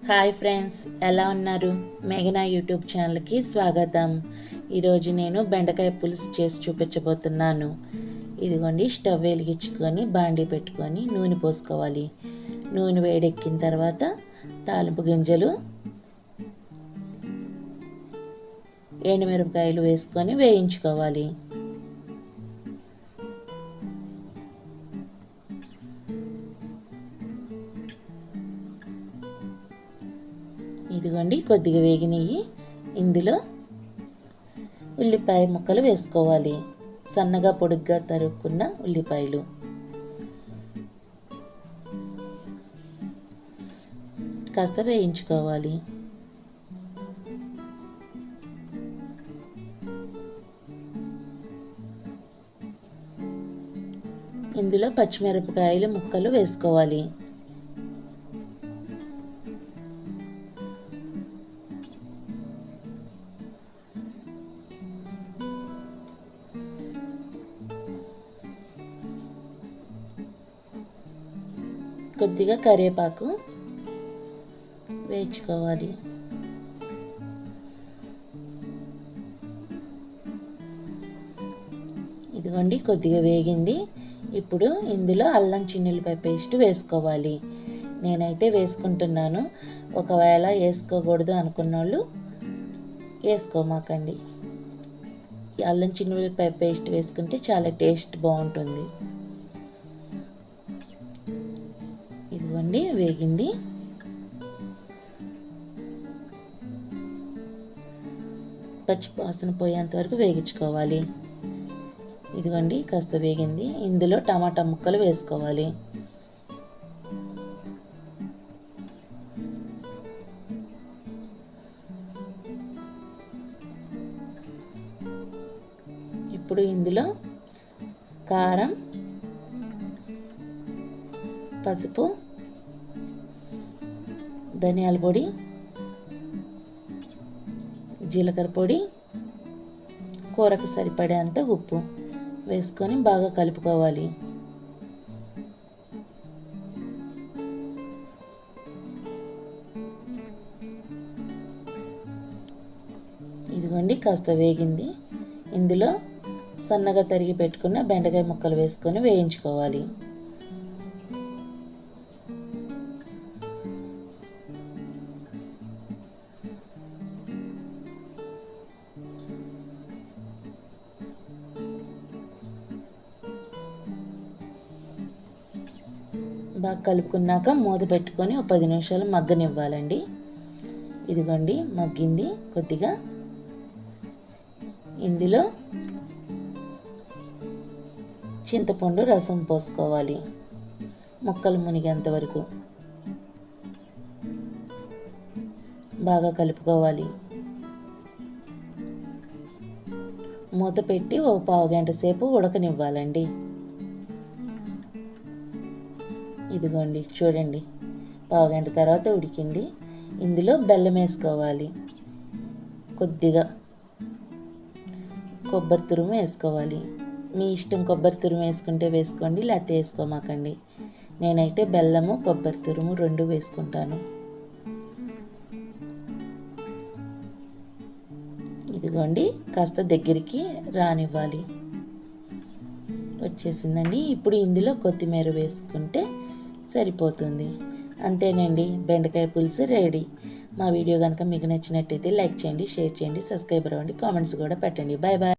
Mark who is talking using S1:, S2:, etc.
S1: Hi friends, ఎలా ఉన్నారు? మేఘనా యూట్యూబ్ ఛానల్కి స్వాగతం. ఈరోజు నేను బెండకాయ పులుసు చేసి చూపించబోతున్నాను. ఇదిగోండి, స్టవ్ వెలిగించుకొని బాండీ పెట్టుకొని నూనె పోసుకోవాలి. నూనె వేడెక్కిన తర్వాత తాలింపు గింజలు, ఎండుమిరపకాయలు వేసుకొని వేయించుకోవాలి. ఇదిగోండి, కొద్దిగా వేగినవి. ఇందులో ఉల్లిపాయ ముక్కలు వేసుకోవాలి. సన్నగా పొడుగ్గా తరుక్కున్న ఉల్లిపాయలు. కాస్త వేయించుకోవాలి. ఇందులో పచ్చిమిరపకాయలు ముక్కలు వేసుకోవాలి. కొద్దిగా కరివేపాకు వేయించుకోవాలి. ఇదిగోండి, కొద్దిగా వేగింది. ఇప్పుడు ఇందులో అల్లం చిన్నులపాయ పేస్ట్ వేసుకోవాలి. నేనైతే వేసుకుంటున్నాను. ఒకవేళ వేసుకోకూడదు అనుకున్న వాళ్ళు వేసుకోమాకండి. అల్లం చిన్నులపాయ పేస్ట్ వేసుకుంటే చాలా టేస్ట్ బాగుంటుంది. ఇదిగోండి, వేగింది. పచ్చి వాసన పోయేంత వరకు వేగించుకోవాలి. ఇదిగోండి, కాస్త వేగింది. ఇందులో టమాటా ముక్కలు వేసుకోవాలి. ఇప్పుడు ఇందులో కారం, పసుపు, ధనియాల పొడి, జీలకర్ర పొడి, కూరకు సరిపడేంత ఉప్పు వేసుకొని బాగా కలుపుకోవాలి. ఇదిగోండి, కాస్త వేగింది. ఇందులో సన్నగా తరిగి పెట్టుకున్న బెండకాయ ముక్కలు వేసుకొని వేయించుకోవాలి. బాగా కలుపుకున్నాక మూత పెట్టుకొని ఒక 10 నిమిషాలు మగ్గనివ్వాలండి. ఇదిగోండి, మగ్గింది కొద్దిగా. ఇందులో చింతపండు రసం పోసుకోవాలి, ముక్కలు మునిగేంత వరకు బాగా కలుపుకోవాలి. మూత పెట్టి ఒక 1/2 గంట సేపు ఉడకనివ్వాలండి. ఇదిగోండి, చూడండి, 1/2 గంట తర్వాత ఉడికింది. ఇందులో బెల్లం వేసుకోవాలి. కొద్దిగా కొబ్బరి తురుము వేసుకోవాలి. మీ ఇష్టం, కొబ్బరి తురుము వేసుకుంటే వేసుకోండి, లేకపోతే వేసుకోమాకండి. నేనైతే బెల్లము కొబ్బరి తురుము 2 వేసుకుంటాను. ఇదిగోండి, కాస్త దగ్గరికి రానివ్వాలి. వచ్చేసిందండి. ఇప్పుడు ఇందులో కొత్తిమీర వేసుకుంటే సరిపోతుంది. అంతేనండి, బెండకాయ పులుసు రెడీ. మా వీడియో కనుక మీకు నచ్చినట్టయితే లైక్ చేయండి, షేర్ చేయండి, సబ్స్క్రైబ్ అవ్వండి, కామెంట్స్ కూడా పెట్టండి. Bye bye.